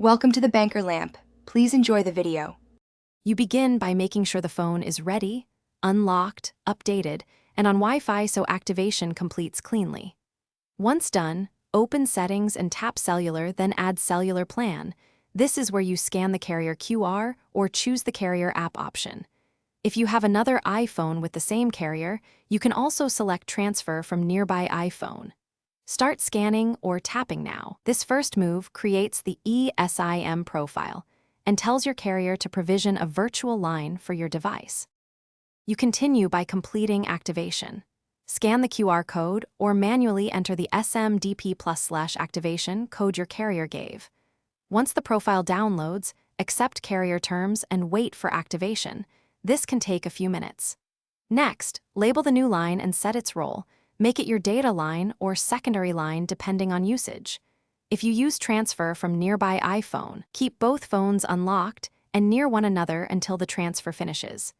Welcome to the Banker Lamp. Please enjoy the video. You begin by making sure the phone is ready, unlocked, updated, and on Wi-Fi so activation completes cleanly. Once done, open Settings and tap Cellular, then add Cellular Plan. This is where you scan the carrier QR or choose the carrier app option. If you have another iPhone with the same carrier, you can also select Transfer from nearby iPhone. Start scanning or tapping now. This first move creates the Esim profile and tells your carrier to provision a virtual line for your device. You continue by completing activation. Scan the QR code or manually enter the SMDP+/activation code your carrier gave. Once the profile downloads, accept carrier terms and wait for activation. This can take a few minutes. Next, label the new line and set its role. Make it your data line or secondary line depending on usage. If you use transfer from nearby iPhone, keep both phones unlocked and near one another until the transfer finishes.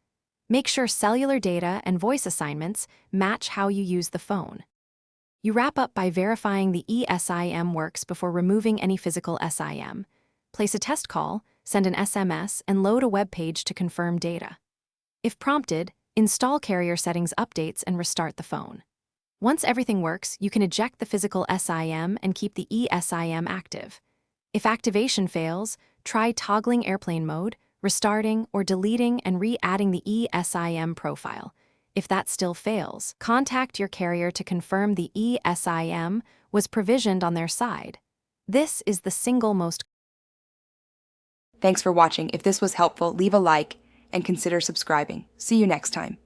Make sure cellular data and voice assignments match how you use the phone. You wrap up by verifying the eSIM works before removing any physical SIM. Place a test call, send an SMS, and load a web page to confirm data. If prompted, install carrier settings updates and restart the phone. Once everything works, you can eject the physical SIM and keep the eSIM active. If activation fails, try toggling airplane mode, restarting, or deleting and re-adding the eSIM profile. If that still fails, contact your carrier to confirm the eSIM was provisioned on their side. This is the single most. Thanks for watching. If this was helpful, leave a like and consider subscribing. See you next time.